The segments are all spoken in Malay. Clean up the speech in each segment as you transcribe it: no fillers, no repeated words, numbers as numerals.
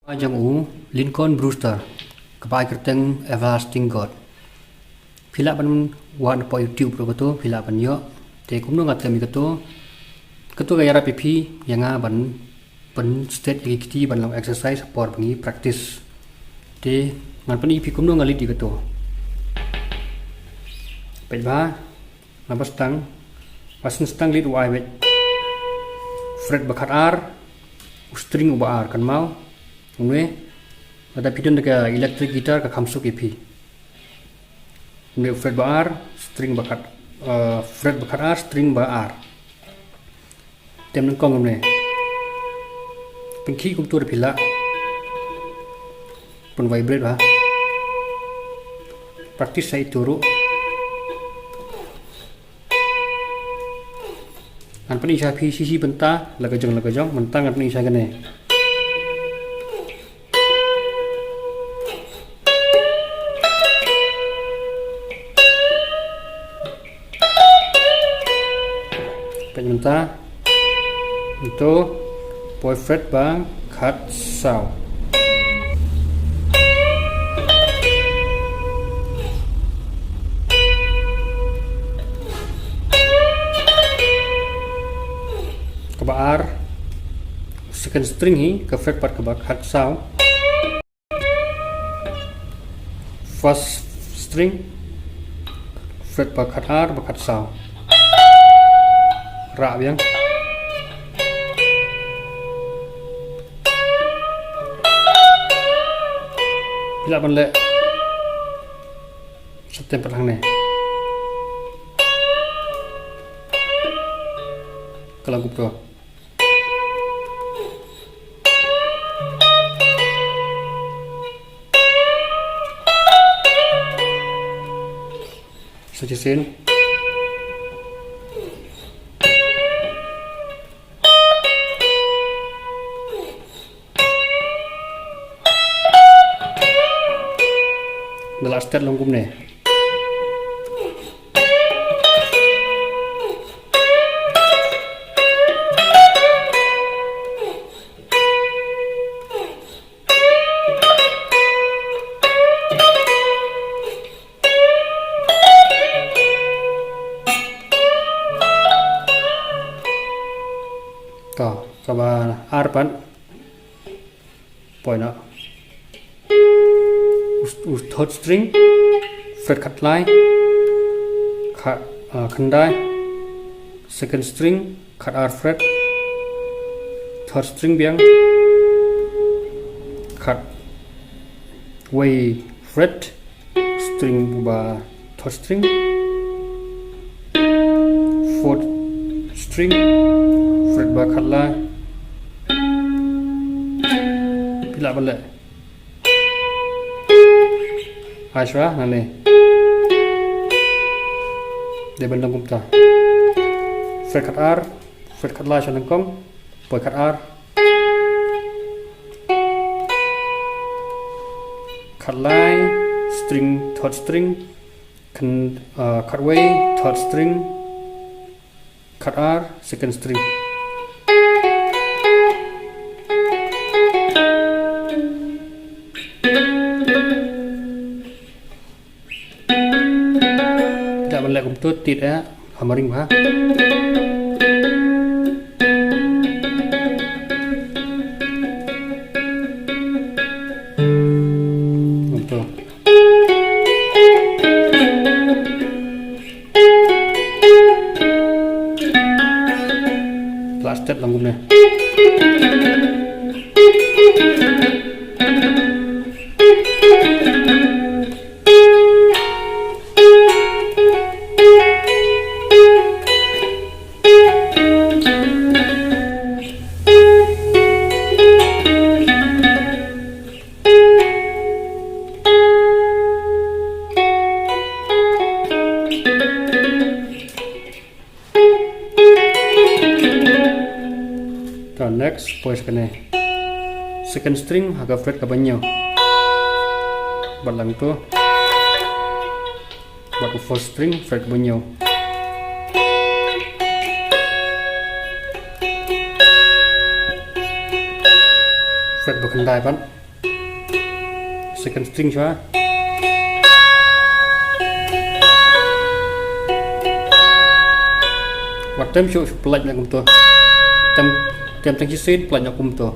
Ajang U Lincoln Brewster kepai kerteng Everlasting God pila pan wan po YouTube ro betul pila pan yo te kumno ngat kami ketu gaya PP yang ban pen state activity ban long exercise por bangi practice te ngan pan IP kumno ngali di ketu peba nambah stang pasin stang lid wai bet fret bakat R string uba R kan mau Unwe ada pidon dekat electric guitar ke kamsuk EP. Unwe fret bar string bakat fret bakat R string bar. Tem nengkong unwe. Pengki kum tu ada pila. Pun vibrate bah. Praktis saya turu. An pani saya sisi benta lagajong mentang an pani saya kene. Minta untuk point fret bang cut sound kebar second string hi ke fret part kebar cut sound first string fret part cut R cut sound rak biang bila panle setem perang ne kalau gupro sajisin last step longkum ne to kaba arpan point up third string fret cut line khandai second string cut R fret third string biang cut way fret string ba third string fourth string fret ba cut line pila balik Aishwa nane de bandang kumta fret cut R fret cut la chanang kong boy cut R cut line string third string cut way third string cut R second string lại cũng tốt tịt á hàm ring quá tốt plastic làm cũng này next pues kene second string agak fret ke banyo balang tu buat first string fret ke banyo fret berkendai pan second string chua wat tem chu pelaj nak kum to tem tang chi sen pelaj nak kum to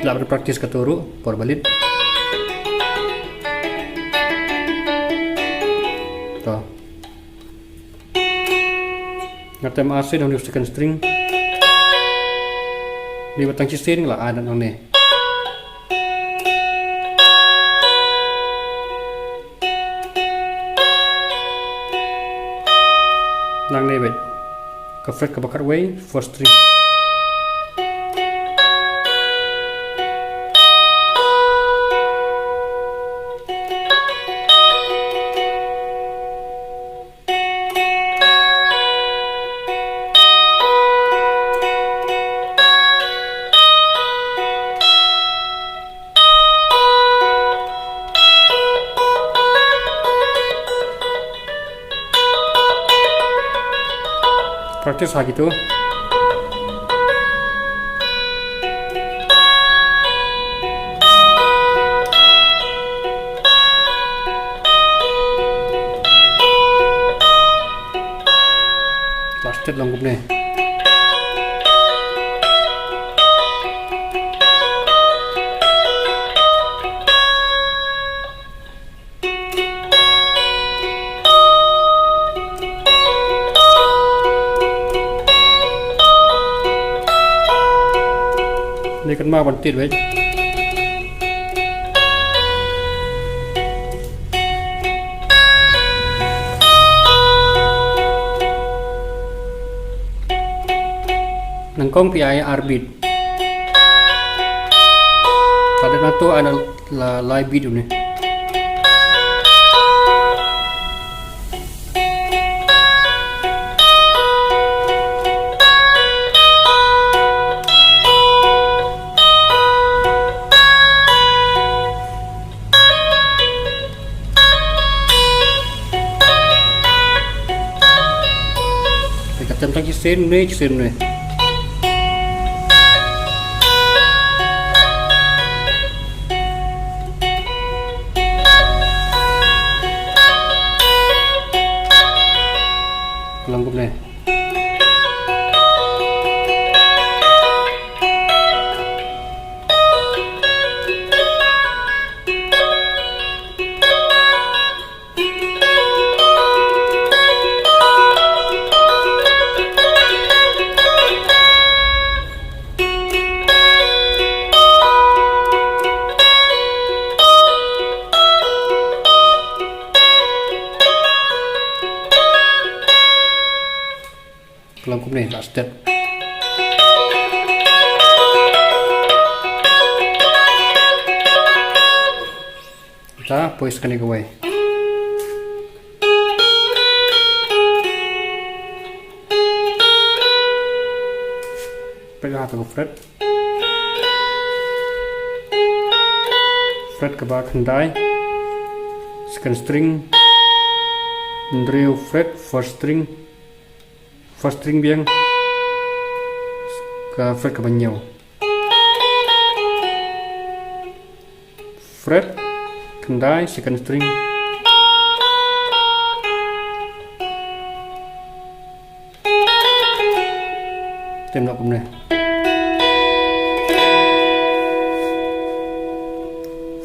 la berpraktis katuru por balit to ngatem asin on second string di batang chi sen la adan on ne nang ne bet ka fret ka bakar way first string praktis ha gitu last step lengkup nihนี่กันมาวันติดไว้นังกล้อง PI arbit pada nato ada live video nih tentang sen nih lengkup nih lengkup nih last step kita poiskan ke away pegang atau fret ke bawah kendai second string drill fret first string biang ke fret ke bawah fret kendai second string tem nak kumne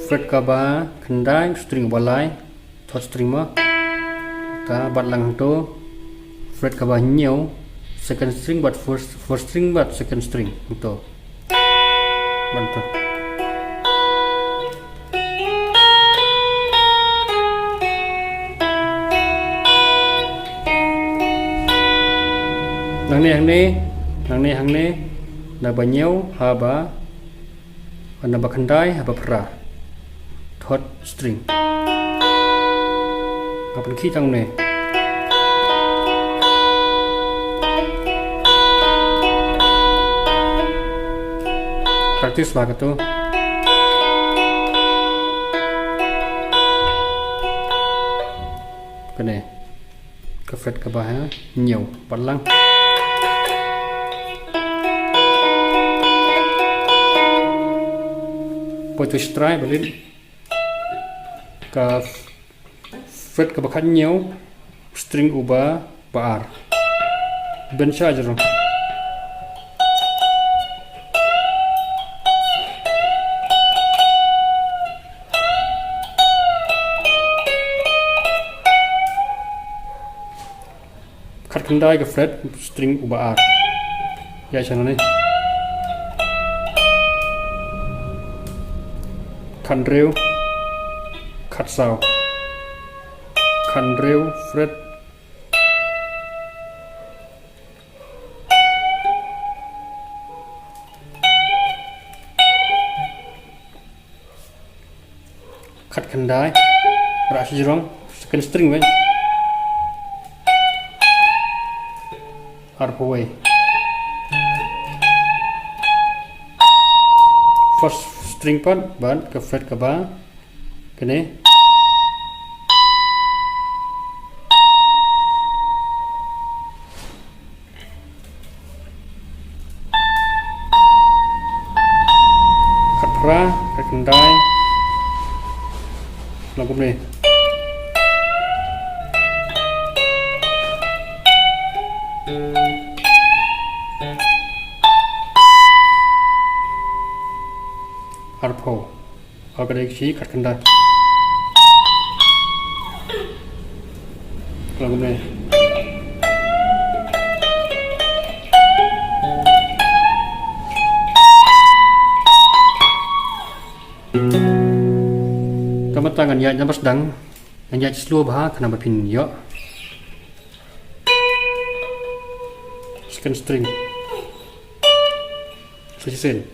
fret ke bawah kendai string balai third string mah ta bat lang tu fret ke bawah nhiều second string but first string but second string itu bantu hàng này là bao nhiêu haba và ba kendai haba pra third string kapan khi trong này praktis lah gitu kene cái phết cái bà nhiều bật lăng bôi tôi strike bật lên cái phết cái bà khăn nhiều string ubah bar ben saja dong cut kendai ke fret string ubah art ya channel ni khăn rêu cut sao khăn rêu fret cut kendai rak sejurong second string wen halfway first string part ban ke fret ke ba kene cut ra cut kendai lagu ni harpo agar isi cut kendai lagu ni kamu tangan ya nyampas dang hanya slow bah kenapa pin yo second string susun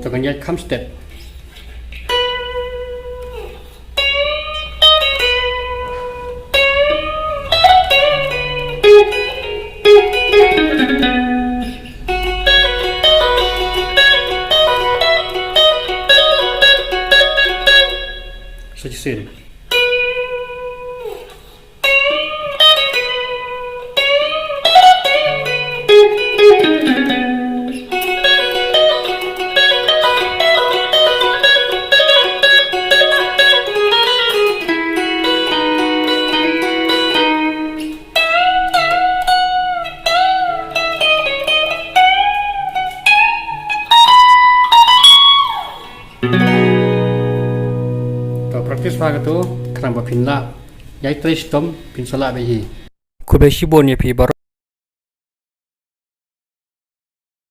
Tekan ya come step susun praktis pak tu kenapa pin la, yai tris tom pin salah behi. Kubesi bon ya pi baru.